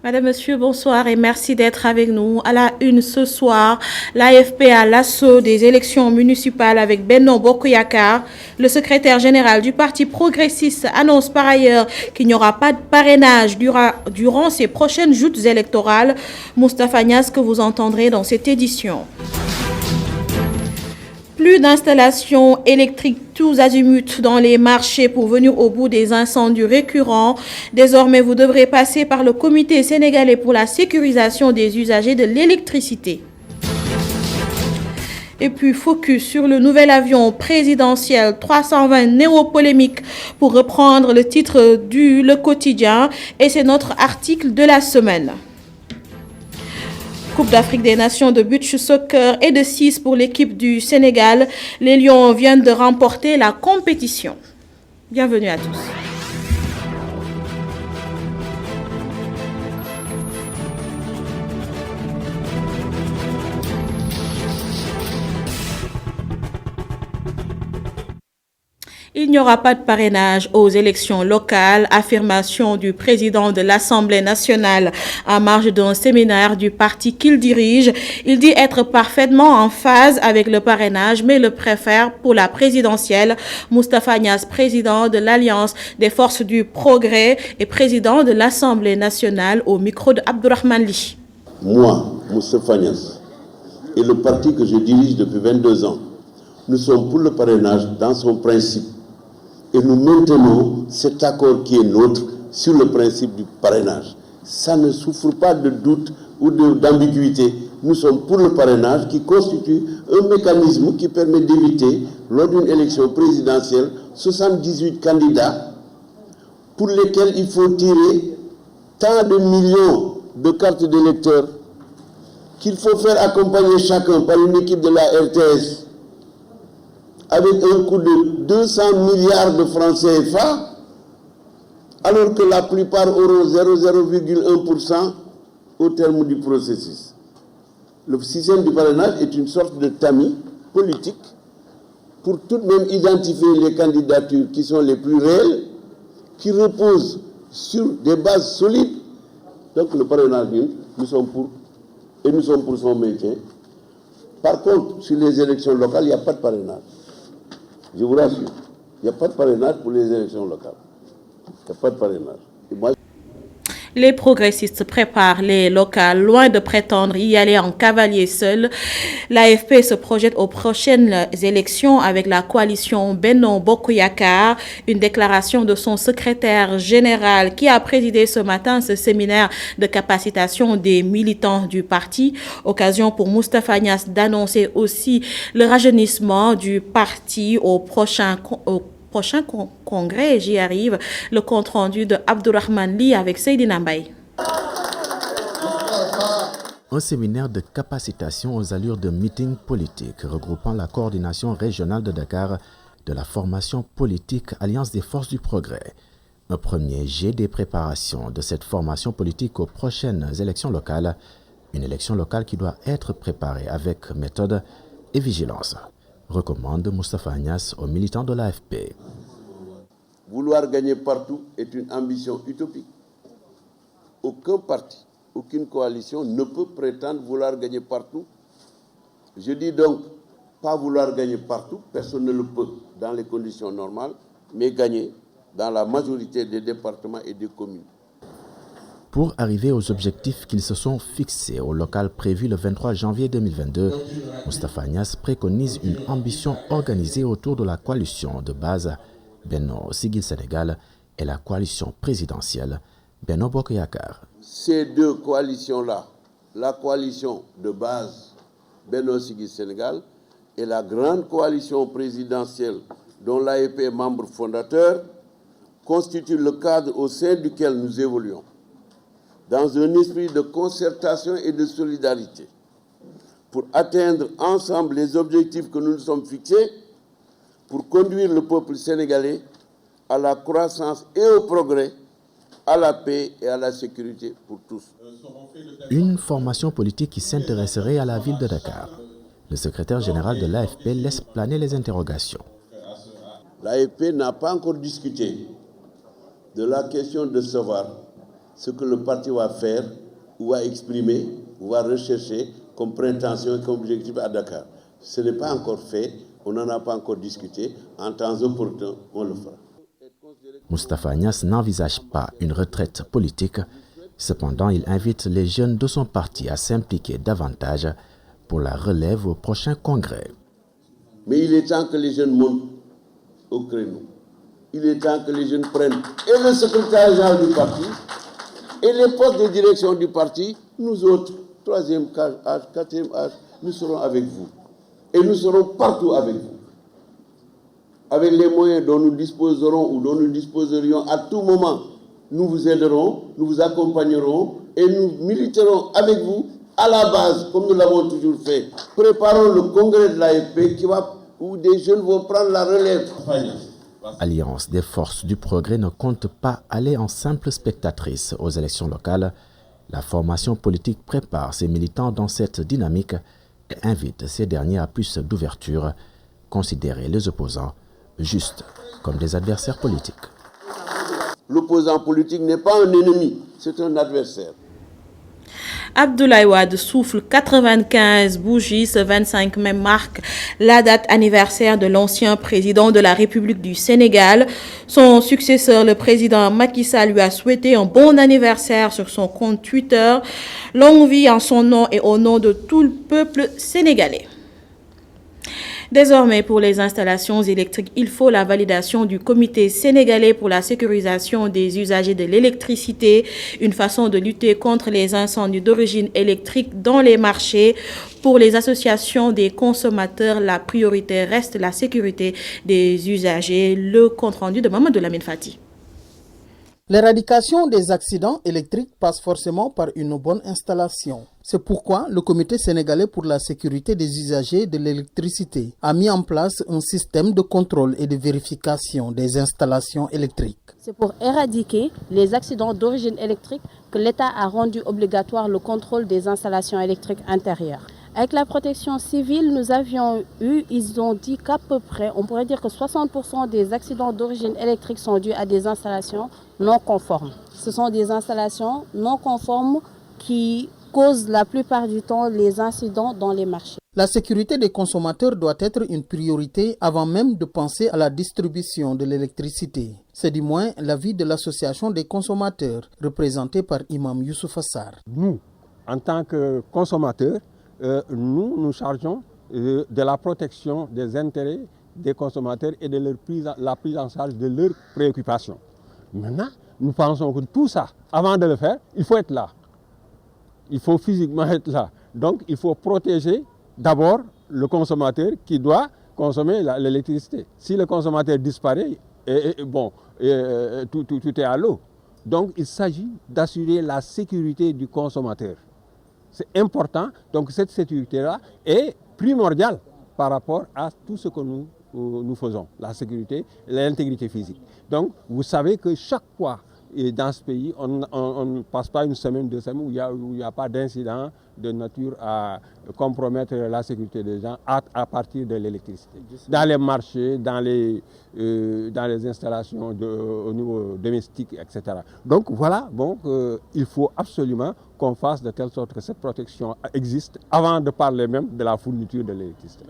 Madame, Monsieur, bonsoir et merci d'être avec nous. À la une ce soir, l'AFP à l'assaut des élections municipales avec Benno Bokk Yakaar. Le secrétaire général du Parti progressiste annonce par ailleurs qu'il n'y aura pas de parrainage durant ces prochaines joutes électorales. Moustapha Niasse que vous entendrez dans cette édition. Plus d'installations électriques tous azimuts dans les marchés pour venir au bout des incendies récurrents. Désormais, vous devrez passer par le Comité sénégalais pour la sécurisation des usagers de l'électricité. Et puis, focus sur le nouvel avion présidentiel 320 néo-polémique pour reprendre le titre du Le Quotidien. Et c'est notre article de la semaine. Coupe d'Afrique des Nations de beach soccer et de 6 pour l'équipe du Sénégal. Les Lions viennent de remporter la compétition. Bienvenue à tous. Il n'y aura pas de parrainage aux élections locales, affirmation du président de l'Assemblée nationale en marge d'un séminaire du parti qu'il dirige. Il dit être parfaitement en phase avec le parrainage, mais le préfère pour la présidentielle. Moustapha Niasse, président de l'Alliance des forces du progrès et président de l'Assemblée nationale au micro de Abdourahmane Ly. Moi, Moustapha Niasse, et le parti que je dirige depuis 22 ans, nous sommes pour le parrainage dans son principe. Et nous maintenons cet accord qui est nôtre sur le principe du parrainage. Ça ne souffre pas de doute ou d'ambiguïté. Nous sommes pour le parrainage qui constitue un mécanisme qui permet d'éviter, lors d'une élection présidentielle, 78 candidats pour lesquels il faut tirer tant de millions de cartes d'électeurs qu'il faut faire accompagner chacun par une équipe de la RTS avec un coût de 200 milliards de francs CFA, alors que la plupart auront 0,1% au terme du processus. Le système du parrainage est une sorte de tamis politique pour tout de même identifier les candidatures qui sont les plus réelles, qui reposent sur des bases solides. Donc le parrainage, nous sommes pour, et nous sommes pour son maintien. Par contre, sur les élections locales, il n'y a pas de parrainage. Je vous rassure, il n'y a pas de parrainage pour les élections locales. Il n'y a pas de parrainage. Et moi... Les progressistes préparent les locales, loin de prétendre y aller en cavalier seul. L'AFP se projette aux prochaines élections avec la coalition Benno Bokk Yakaar. Une déclaration de son secrétaire général qui a présidé ce matin ce séminaire de capacitation des militants du parti. Occasion pour Moustapha Niasse d'annoncer aussi le rajeunissement du parti au prochain congrès, j'y arrive, le compte-rendu de Abdourahmane Ly avec Seydina Mbaye. Un séminaire de capacitation aux allures de meeting politique regroupant la coordination régionale de Dakar de la formation politique Alliance des forces du progrès. Un premier jet des préparations de cette formation politique aux prochaines élections locales, une élection locale qui doit être préparée avec méthode et vigilance, recommande Moustapha Niasse aux militants de l'AFP. Vouloir gagner partout est une ambition utopique. Aucun parti, aucune coalition ne peut prétendre vouloir gagner partout. Je dis donc, pas vouloir gagner partout, personne ne le peut dans les conditions normales, mais gagner dans la majorité des départements et des communes. Pour arriver aux objectifs qu'ils se sont fixés au local prévu le 23 janvier 2022, Moustapha Niasse préconise une ambition organisée autour de la coalition de base Benno Siggil Sénégal et la coalition présidentielle Benno Bokk Yakaar. Ces deux coalitions-là, la coalition de base Benno Siggil Sénégal et la grande coalition présidentielle dont l'AFP est membre fondateur, constituent le cadre au sein duquel nous évoluons, dans un esprit de concertation et de solidarité, pour atteindre ensemble les objectifs que nous nous sommes fixés, pour conduire le peuple sénégalais à la croissance et au progrès, à la paix et à la sécurité pour tous. Une formation politique qui s'intéresserait à la ville de Dakar. Le secrétaire général de l'AFP laisse planer les interrogations. L'AFP n'a pas encore discuté de la question de savoir ce que le parti va faire, ou va exprimer, ou va rechercher comme prétention et comme objectif à Dakar. Ce n'est pas encore fait, on n'en a pas encore discuté. En temps opportun, on le fera. Moustapha Agnès n'envisage pas une retraite politique. Cependant, il invite les jeunes de son parti à s'impliquer davantage pour la relève au prochain congrès. Mais il est temps que les jeunes montent au créneau. Il est temps que les jeunes prennent et le secrétaire général du parti et les postes de direction du parti. Nous autres, 3e âge, 4e âge, nous serons avec vous. Et nous serons partout avec vous. Avec les moyens dont nous disposerons ou dont nous disposerions à tout moment, nous vous aiderons, nous vous accompagnerons et nous militerons avec vous à la base, comme nous l'avons toujours fait. Préparons le congrès de l'AFP où des jeunes vont prendre la relève. Alliance des forces du progrès ne compte pas aller en simple spectatrice aux élections locales. La formation politique prépare ses militants dans cette dynamique et invite ces derniers à plus d'ouverture, considérer les opposants juste comme des adversaires politiques. L'opposant politique n'est pas un ennemi, c'est un adversaire. Abdoulaye Wade souffle 95 bougies. Ce 25 mai marque la date anniversaire de l'ancien président de la République du Sénégal. Son successeur, le président Macky Sall, lui a souhaité un bon anniversaire sur son compte Twitter. Longue vie en son nom et au nom de tout le peuple sénégalais. Désormais, pour les installations électriques, il faut la validation du Comité sénégalais pour la sécurisation des usagers de l'électricité, une façon de lutter contre les incendies d'origine électrique dans les marchés. Pour les associations des consommateurs, la priorité reste la sécurité des usagers. Le compte-rendu de Mamadou Lamine Fati. L'éradication des accidents électriques passe forcément par une bonne installation. C'est pourquoi le Comité sénégalais pour la sécurité des usagers de l'électricité a mis en place un système de contrôle et de vérification des installations électriques. C'est pour éradiquer les accidents d'origine électrique que l'État a rendu obligatoire le contrôle des installations électriques intérieures. Avec la protection civile, ils ont dit qu'à peu près, on pourrait dire que 60% des accidents d'origine électrique sont dus à des installations non conformes. Ce sont des installations non conformes qui causent la plupart du temps les incidents dans les marchés. La sécurité des consommateurs doit être une priorité avant même de penser à la distribution de l'électricité. C'est du moins l'avis de l'association des consommateurs, représentée par Imam Youssouf Assar. Nous, en tant que consommateurs, nous chargeons de la protection des intérêts des consommateurs et de la prise en charge de leurs préoccupations. Maintenant, nous pensons que tout ça, avant de le faire, il faut être là. Il faut physiquement être là. Donc, il faut protéger d'abord le consommateur qui doit consommer l'électricité. Si le consommateur disparaît, tout est à l'eau. Donc, il s'agit d'assurer la sécurité du consommateur. C'est important, donc cette sécurité-là est primordiale par rapport à tout ce que nous faisons, la sécurité et l'intégrité physique. Donc vous savez que chaque fois dans ce pays, on ne passe pas une semaine, 2 semaines où il n'y a pas d'incident de nature à compromettre la sécurité des gens à partir de l'électricité. Dans les marchés, dans les installations au niveau domestique, etc. Donc voilà, il faut absolument qu'on fasse de telle sorte que cette protection existe avant de parler même de la fourniture de l'électricité.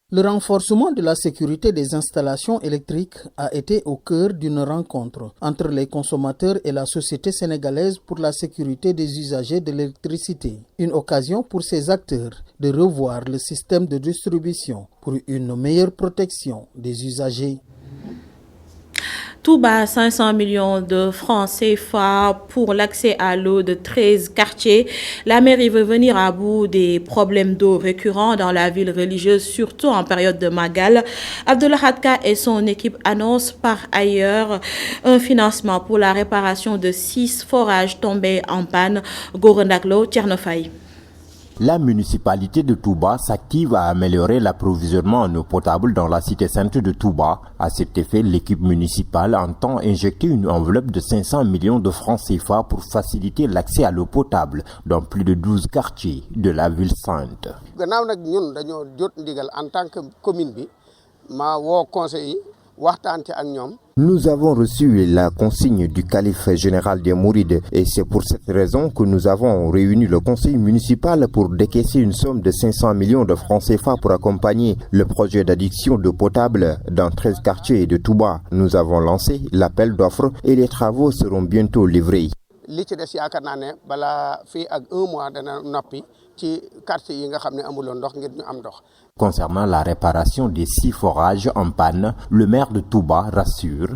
Le renforcement de la sécurité des installations électriques a été au cœur d'une rencontre entre les consommateurs et la Société sénégalaise pour la sécurité des usagers de l'électricité. Une occasion pour ces acteurs de revoir le système de distribution pour une meilleure protection des usagers. Touba, 500 millions de francs CFA pour l'accès à l'eau de 13 quartiers. La mairie veut venir à bout des problèmes d'eau récurrents dans la ville religieuse, surtout en période de Magal. Abdullah Hadka et son équipe annoncent par ailleurs un financement pour la réparation de 6 forages tombés en panne. Gorendaglo, Tchernofay. La municipalité de Touba s'active à améliorer l'approvisionnement en eau potable dans la cité sainte de Touba. À cet effet, l'équipe municipale entend injecter une enveloppe de 500 millions de francs CFA pour faciliter l'accès à l'eau potable dans plus de 12 quartiers de la ville sainte. Gannaaw nag ñun dañoo jot ndigal en tant que commune bi ma woo conseil yi Nous avons reçu la consigne du calife général des Mourides et c'est pour cette raison que nous avons réuni le conseil municipal pour décaisser une somme de 500 millions de francs CFA pour accompagner le projet d'adduction d'eau potable dans 13 quartiers de Touba. Nous avons lancé l'appel d'offres et les travaux seront bientôt livrés. Concernant la réparation des 6 forages en panne, le maire de Touba rassure.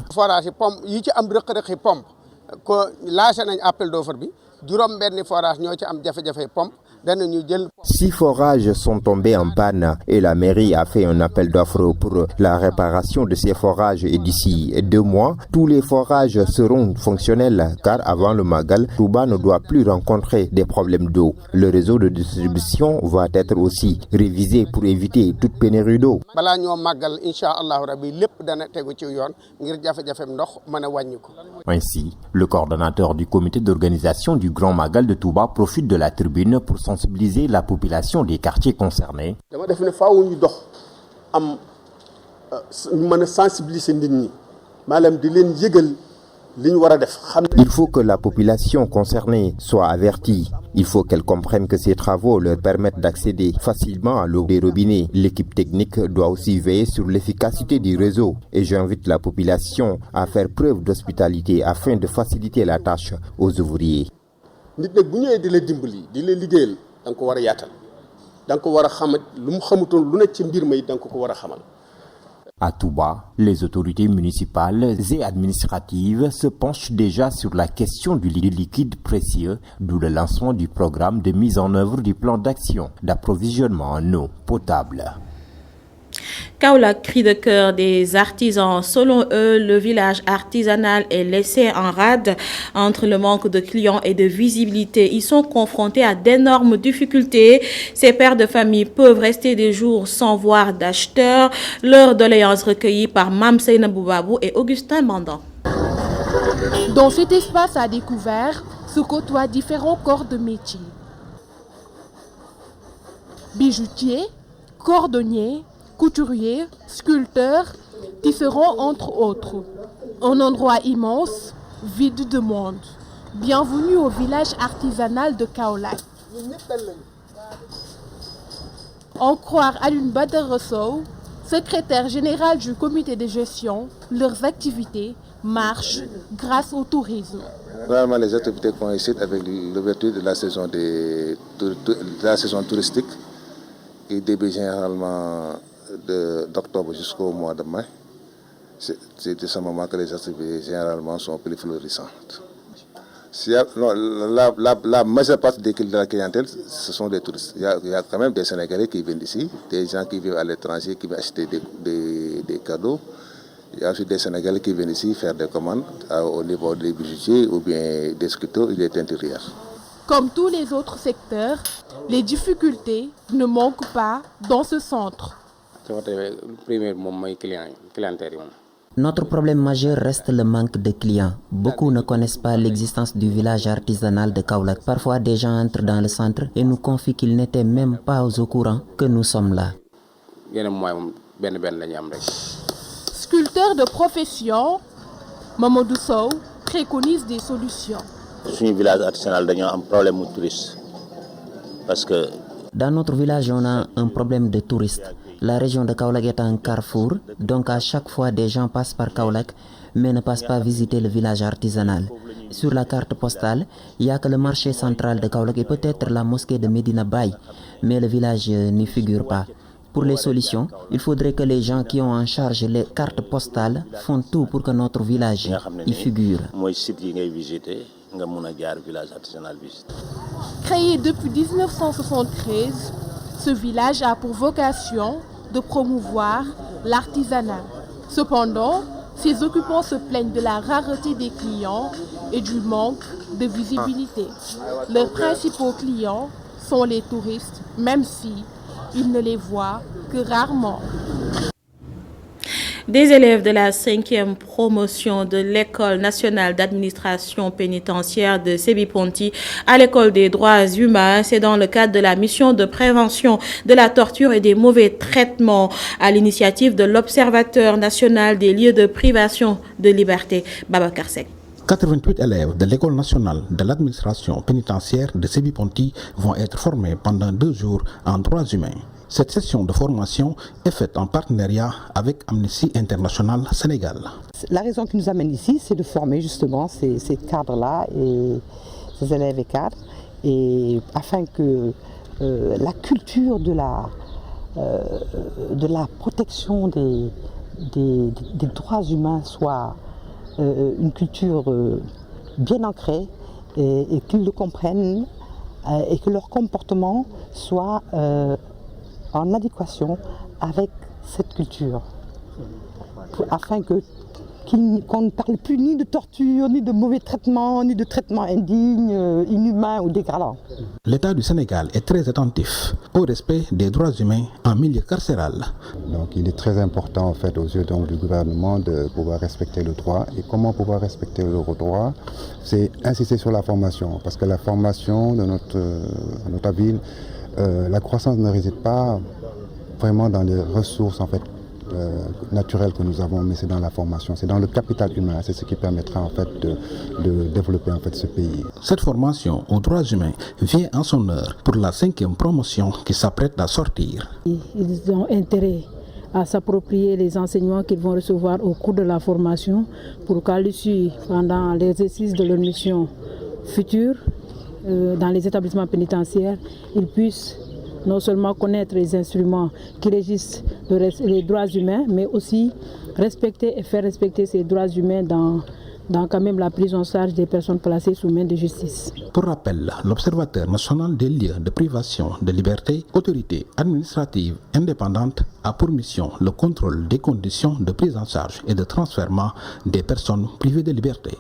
6 forages sont tombés en panne et la mairie a fait un appel d'offres pour la réparation de ces forages et d'ici 2 mois, tous les forages seront fonctionnels car avant le Magal, Touba ne doit plus rencontrer des problèmes d'eau. Le réseau de distribution va être aussi révisé pour éviter toute pénurie d'eau. Ainsi, le coordonnateur du comité d'organisation du Grand Magal de Touba profite de la tribune pour sensibiliser la population des quartiers concernés. Il faut que la population concernée soit avertie. Il faut qu'elle comprenne que ces travaux leur permettent d'accéder facilement à l'eau des robinets. L'équipe technique doit aussi veiller sur l'efficacité du réseau. Et j'invite la population à faire preuve d'hospitalité afin de faciliter la tâche aux ouvriers. À Touba, les autorités municipales et administratives se penchent déjà sur la question du liquide précieux, d'où le lancement du programme de mise en œuvre du plan d'action d'approvisionnement en eau potable. Kaolack, cri de cœur des artisans. Selon eux, le village artisanal est laissé en rade entre le manque de clients et de visibilité. Ils sont confrontés à d'énormes difficultés. Ces pères de famille peuvent rester des jours sans voir d'acheteurs. Leurs doléances recueillies par Mam Seynabou Babou et Augustin Mandan. Dans cet espace à découvert se côtoient différents corps de métier. Bijoutiers, cordonniers, couturiers, sculpteurs, tisserands entre autres. Un endroit immense, vide de monde. Bienvenue au village artisanal de Kaolack. En croire Alioune Badara Sow, secrétaire général du comité de gestion, leurs activités marchent grâce au tourisme. Vraiment, les activités coïncident avec l'ouverture de la saison, touristique qui débute généralement d'octobre jusqu'au mois de mai. C'est de ce moment que les activités généralement sont plus florissantes. La majeure partie de la clientèle, ce sont des touristes. Il y a quand même des Sénégalais qui viennent ici, des gens qui vivent à l'étranger, qui viennent acheter des cadeaux. Il y a aussi des Sénégalais qui viennent ici faire des commandes au niveau des bijoutiers ou bien des sculpteurs ou des teinturières. Comme tous les autres secteurs, les difficultés ne manquent pas dans ce centre. Notre problème majeur reste le manque de clients. Beaucoup ne connaissent pas l'existence du village artisanal de Kaolack. Parfois, des gens entrent dans le centre et nous confient qu'ils n'étaient même pas au courant que nous sommes là. Sculpteur de profession, Mamadou Sow préconise des solutions. Suñu village artisanal dañoo am problème mu touriste parce que dans notre village on a un problème de touristes. La région de Kaolack est un carrefour, donc à chaque fois des gens passent par Kaolack mais ne passent pas visiter le village artisanal. Sur la carte postale, il n'y a que le marché central de Kaolack et peut-être la mosquée de Medina Baye, mais le village n'y figure pas. Pour les solutions, il faudrait que les gens qui ont en charge les cartes postales font tout pour que notre village y figure. Créé depuis 1973, ce village a pour vocation de promouvoir l'artisanat. Cependant, ses occupants se plaignent de la rareté des clients et du manque de visibilité. Leurs principaux clients sont les touristes, même si ils ne les voient que rarement. Des élèves de la 5e promotion de l'École nationale d'administration pénitentiaire de Sébi-Ponty à l'École des droits humains. C'est dans le cadre de la mission de prévention de la torture et des mauvais traitements à l'initiative de l'Observateur national des lieux de privation de liberté, Babacar Seck. 88 élèves de l'École nationale de l'administration pénitentiaire de Sébi-Ponty vont être formés pendant 2 jours en droits humains. Cette session de formation est faite en partenariat avec Amnesty International Sénégal. La raison qui nous amène ici, c'est de former justement ces cadres-là, et ces élèves et cadres, et afin que la culture de la protection des droits humains soit une culture bien ancrée, et qu'ils le comprennent, et que leur comportement soit en adéquation avec cette culture, afin qu'on ne parle plus ni de torture, ni de mauvais traitements, ni de traitements indignes, inhumains ou dégradants. L'État du Sénégal est très attentif au respect des droits humains en milieu carcéral. Donc il est très important en fait aux yeux du gouvernement de pouvoir respecter le droit. Et comment pouvoir respecter le droit? C'est insister sur la formation, parce que la formation de notre avis, la croissance ne réside pas vraiment dans les ressources en fait naturelles que nous avons, mais c'est dans la formation, c'est dans le capital humain, c'est ce qui permettra en fait de développer en fait ce pays. Cette formation aux droits humains vient en son heure pour la 5e promotion qui s'apprête à sortir. Ils ont intérêt à s'approprier les enseignements qu'ils vont recevoir au cours de la formation pour qu'à l'issue, pendant l'exercice de leur mission future, dans les établissements pénitentiaires, ils puissent non seulement connaître les instruments qui régissent les droits humains, mais aussi respecter et faire respecter ces droits humains dans quand même la prise en charge des personnes placées sous main de justice. Pour rappel, l'Observateur national des lieux de privation de liberté, autorité administrative indépendante, a pour mission le contrôle des conditions de prise en charge et de transfèrement des personnes privées de liberté.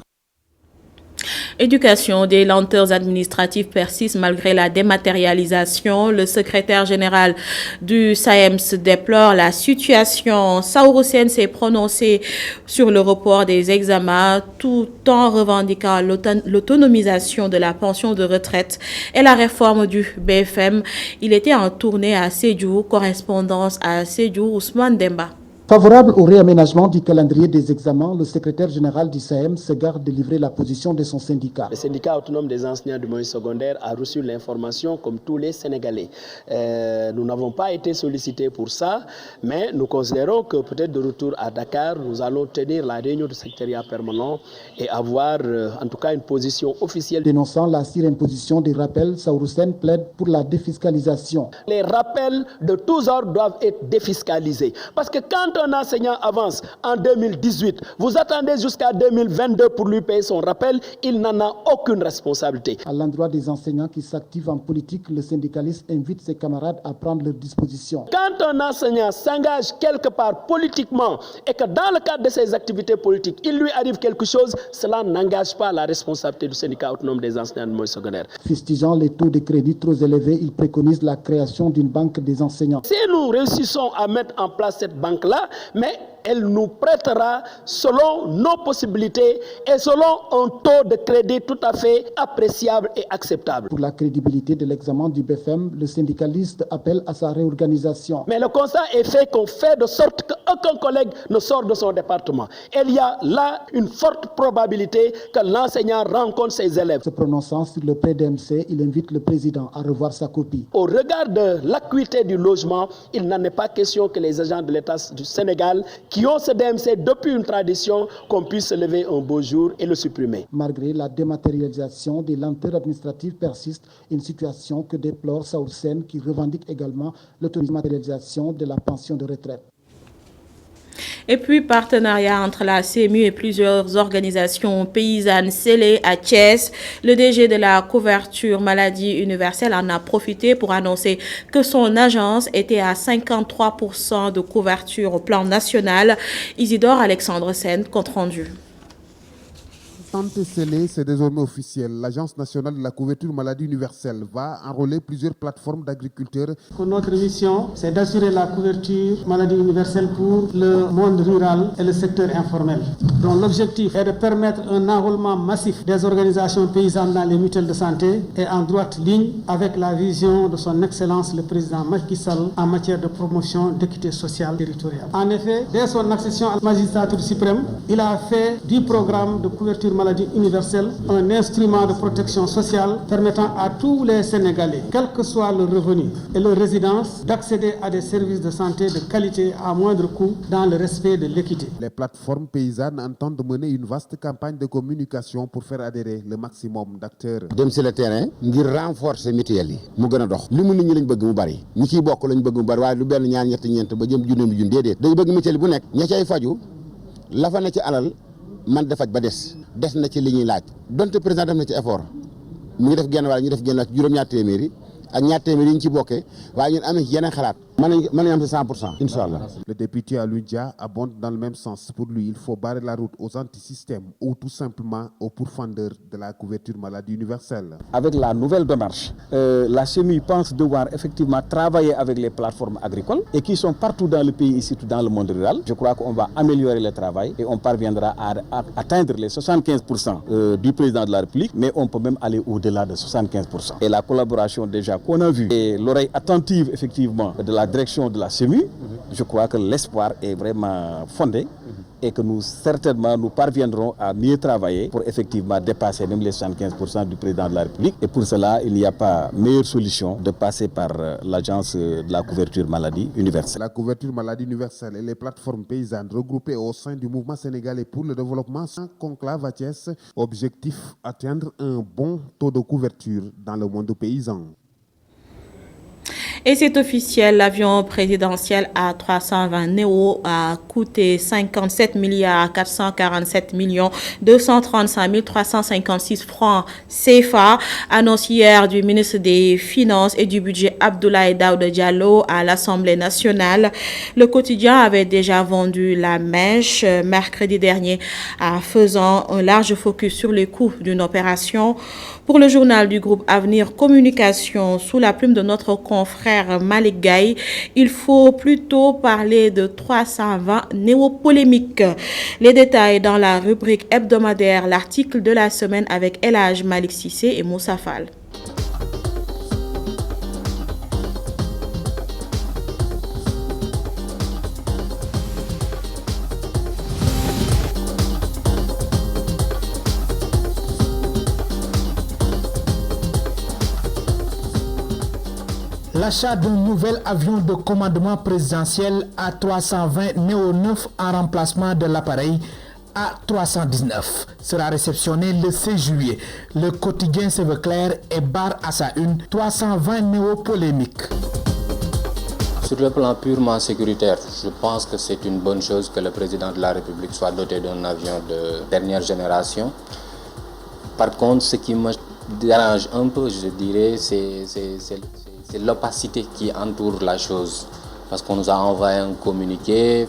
Éducation, des lenteurs administratives persistent malgré la dématérialisation. Le secrétaire général du SAEMS déplore la situation. Saourou Sène s'est prononcé sur le report des examens tout en revendiquant l'autonomisation de la pension de retraite et la réforme du BFM. Il était en tournée à Sédhiou, correspondance à Sédhiou, Ousmane Demba. Favorable au réaménagement du calendrier des examens, le secrétaire général du SAEMS se garde de livrer la position de son syndicat. Le syndicat autonome des enseignants du moyen secondaire a reçu l'information comme tous les Sénégalais. Nous n'avons pas été sollicités pour ça, mais nous considérons que peut-être de retour à Dakar, nous allons tenir la réunion du secrétariat permanent et avoir en tout cas une position officielle. Dénonçant la surimposition des rappels, Saourou Sène plaide pour la défiscalisation. Les rappels de tous ordres doivent être défiscalisés. Parce que quand un enseignant avance en 2018, vous attendez jusqu'à 2022 pour lui payer son rappel, il n'en a aucune responsabilité. À l'endroit des enseignants qui s'activent en politique, le syndicaliste invite ses camarades à prendre leurs dispositions. Quand un enseignant s'engage quelque part politiquement et que dans le cadre de ses activités politiques, il lui arrive quelque chose, cela n'engage pas la responsabilité du syndicat autonome des enseignants du moyen secondaire. Fustigeant les taux de crédit trop élevés, il préconise la création d'une banque des enseignants. Si nous réussissons à mettre en place cette banque-là, mais elle nous prêtera selon nos possibilités et selon un taux de crédit tout à fait appréciable et acceptable. Pour la crédibilité de l'examen du BFM, le syndicaliste appelle à sa réorganisation. Mais le constat est fait qu'on fait de sorte qu'aucun collègue ne sort de son département. Il y a là une forte probabilité que l'enseignant rencontre ses élèves. Se prononçant sur le pré-DMC, il invite le président à revoir sa copie. Au regard de l'acuité du logement, il n'en est pas question que les agents de l'État du Sénégal qui ont ce DMC depuis une tradition, qu'on puisse se lever un beau jour et le supprimer. Malgré la dématérialisation, des lenteurs administratives persistent, une situation que déplore Saourou Sène qui revendique également l'automatisation de la pension de retraite. Et puis, partenariat entre la CMU et plusieurs organisations paysannes scellées à Thiès. Le DG de la couverture maladie universelle en a profité pour annoncer que son agence était à 53% de couverture au plan national. Isidore Alexandre Sène, compte rendu. L'attente est scellée, c'est désormais officiel. L'Agence nationale de la couverture maladie universelle va enrôler plusieurs plateformes d'agriculteurs. Notre mission, c'est d'assurer la couverture maladie universelle pour le monde rural et le secteur informel. Donc l'objectif est de permettre un enrôlement massif des organisations paysannes dans les mutuelles de santé et en droite ligne avec la vision de son Excellence le président Macky Sall en matière de promotion d'équité sociale territoriale. En effet, dès son accession à la magistrature suprême, il a fait du programme de couverture maladie universelle un instrument de protection sociale permettant à tous les Sénégalais, quel que soit leur revenu et leur résidence, d'accéder à des services de santé de qualité à moindre coût dans le respect de l'équité. Les plateformes paysannes entendent mener une vaste campagne de communication pour faire adhérer le maximum d'acteurs. Dem sur le terrain ngir renforcer mutuelle yi mu gën a dox li mu nit ñi lañ bëgg mu bari ñi ciy bokk lañ bëgg mu bari waaye lu benn ñaar ñett ñeent ba jëm junne jun déedéet dañ bëgg mutuelle bu nekk ña cay faju la fa ne ci alal man da faj ba des na ci li ñuy laaj donte président def na ci effort mu ngi def genn wàll ñu def genn wàll ci juróom-ñaar téeméeri ak ñaar téeméer yi ñu ci bokkee waaye ñun am na ci yeneen xalaat mën nañu am ci 100%, Inch'Allah. Le député Alioune Dia abonde dans le même sens. Pour lui, il faut barrer la route aux antisystèmes ou tout simplement aux pourfendeurs de la couverture maladie universelle. Avec la nouvelle démarche, la CEMI pense devoir effectivement travailler avec les plateformes agricoles et qui sont partout dans le pays, ici dans le monde rural. Je crois qu'on va améliorer le travail et on parviendra à atteindre les 75% du président de la République, mais on peut même aller au-delà de 75%. Et la collaboration déjà qu'on a vue et l'oreille attentive effectivement de la direction de la CEMI, je crois que l'espoir est vraiment fondé et que nous certainement nous parviendrons à mieux travailler pour effectivement dépasser même les 75% du président de la République. Et pour cela, il n'y a pas meilleure solution de passer par l'agence de la couverture maladie universelle. La couverture maladie universelle et les plateformes paysannes regroupées au sein du mouvement sénégalais pour le développement sans conclave à Thiès, objectif atteindre un bon taux de couverture dans le monde paysan. Et c'est officiel, l'avion présidentiel A320 Neo a coûté 57 milliards 447 millions 235 356 francs CFA, annonce hier du ministre des Finances et du Budget Abdoulaye Daouda Diallo à l'Assemblée nationale. Le quotidien avait déjà vendu la mèche mercredi dernier en faisant un large focus sur les coûts d'une opération. Pour le journal du groupe Avenir Communication, sous la plume de notre confrère Malik Gaye, il faut plutôt parler de 320 néo-polémiques. Les détails dans la rubrique hebdomadaire, l'article de la semaine avec El Hadj Malik Cissé et Moussa Fall. L'achat d'un nouvel avion de commandement présidentiel A320 Neo 9 en remplacement de l'appareil A319 sera réceptionné le 16 juillet. Le quotidien se veut clair et barre à sa une 320 Neo polémiques. Sur le plan purement sécuritaire, je pense que c'est une bonne chose que le président de la République soit doté d'un avion de dernière génération. Par contre, ce qui me dérange un peu, je dirais, c'est l'opacité qui entoure la chose. Parce qu'on nous a envoyé un communiqué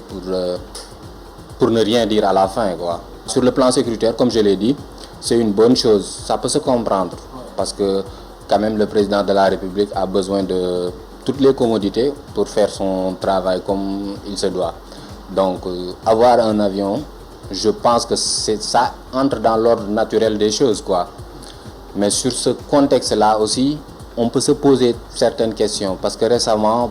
pour ne rien dire à la fin, quoi. Sur le plan sécuritaire, comme je l'ai dit, c'est une bonne chose. Ça peut se comprendre. Parce que quand même le président de la République a besoin de toutes les commodités pour faire son travail comme il se doit. Donc avoir un avion, je pense que ça entre dans l'ordre naturel des choses, quoi. Mais sur ce contexte-là aussi, on peut se poser certaines questions parce que récemment,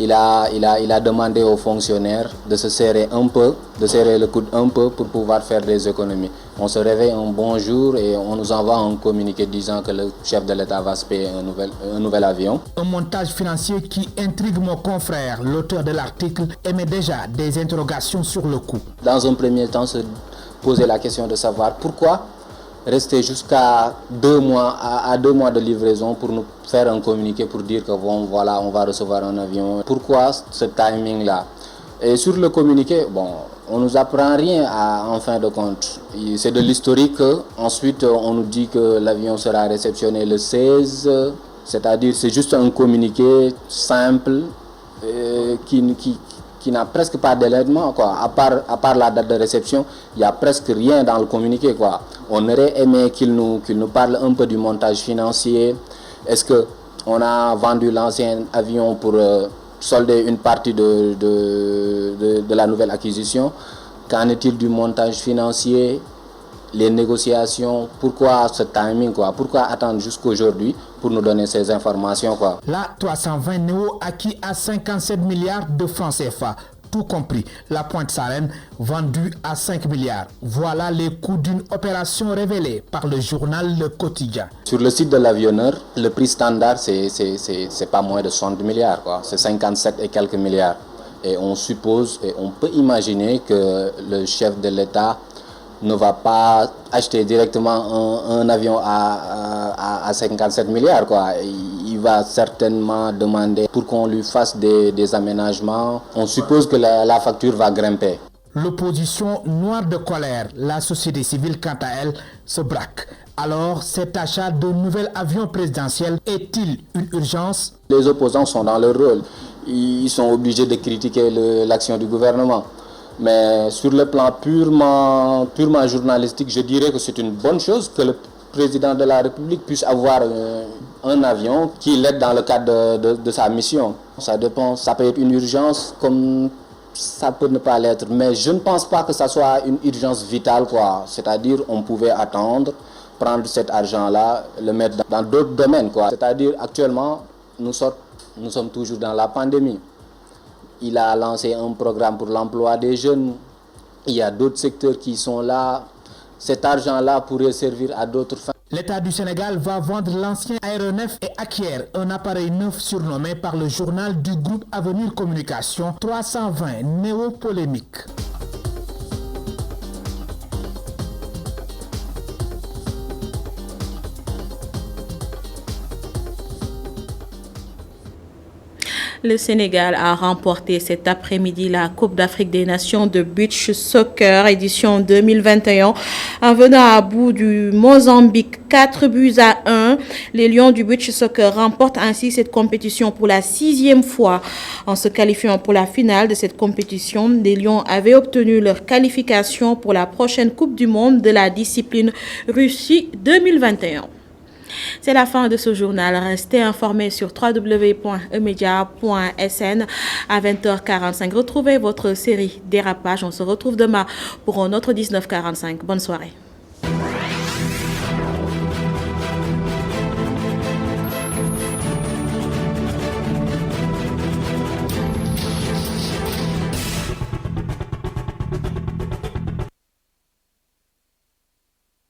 il a demandé aux fonctionnaires de se serrer un peu, de serrer le coude un peu pour pouvoir faire des économies. On se réveille un bon jour et on nous envoie un communiqué disant que le chef de l'État va se payer un nouvel avion. Un montage financier qui intrigue mon confrère. L'auteur de l'article émet déjà des interrogations sur le coût. Dans un premier temps, se poser la question de savoir pourquoi rester jusqu'à 2 mois, à 2 mois de livraison pour nous faire un communiqué pour dire que bon, voilà, on va recevoir un avion. Pourquoi ce timing-là? Et sur le communiqué, on nous apprend rien en fin de compte. C'est de l'historique. Ensuite, on nous dit que l'avion sera réceptionné le 16. C'est-à-dire c'est juste un communiqué simple qui qui n'a presque pas d'éléments, quoi. À part la date de réception, il n'y a presque rien dans le communiqué, quoi. On aurait aimé qu'il nous parle un peu du montage financier. Est-ce qu'on a vendu l'ancien avion pour solder une partie de la nouvelle acquisition? Qu'en est-il du montage financier, les négociations? Pourquoi ce timing, quoi? Pourquoi attendre jusqu'aujourd'hui pour nous donner ces informations, quoi? La 320 Neo acquis à 57 milliards de francs CFA, tout compris. La Pointe Sarène vendue à 5 milliards. Voilà les coûts d'une opération révélée par le journal Le Quotidien. Sur le site de l'avionneur, le prix standard, c'est pas moins de 60 milliards, quoi. C'est 57 et quelques milliards. Et on suppose et on peut imaginer que le chef de l'État ne va pas acheter directement un avion à 57 milliards, quoi. Il va certainement demander pour qu'on lui fasse des aménagements. On suppose que la facture va grimper. L'opposition noire de colère, la société civile quant à elle se braque. Alors cet achat de nouvel avion présidentiel est-il une urgence? Les opposants sont dans leur rôle. Ils sont obligés de critiquer l'action du gouvernement. Mais sur le plan purement journalistique, je dirais que c'est une bonne chose que le président de la République puisse avoir un avion qui l'aide dans le cadre de sa mission. Ça dépend, ça peut être une urgence comme ça peut ne pas l'être. Mais je ne pense pas que ça soit une urgence vitale, quoi. C'est-à-dire on pouvait attendre, prendre cet argent-là, le mettre dans d'autres domaines, quoi. C'est-à-dire actuellement, nous sommes toujours dans la pandémie. Il a lancé un programme pour l'emploi des jeunes. Il y a d'autres secteurs qui sont là. Cet argent-là pourrait servir à d'autres fins. L'État du Sénégal va vendre l'ancien aéronef et acquiert un appareil neuf surnommé par le journal du groupe Avenir Communication 320 néo-polémique. Le Sénégal a remporté cet après-midi la Coupe d'Afrique des Nations de Beach Soccer édition 2021 en venant à bout du Mozambique 4-1. Les Lions du Beach Soccer remportent ainsi cette compétition pour la 6e fois. En se qualifiant pour la finale de cette compétition, les Lions avaient obtenu leur qualification pour la prochaine Coupe du Monde de la discipline Russie 2021. C'est la fin de ce journal. Restez informés sur www.emedia.sn à 20h45. Retrouvez votre série Dérapage. On se retrouve demain pour un autre 19h45. Bonne soirée.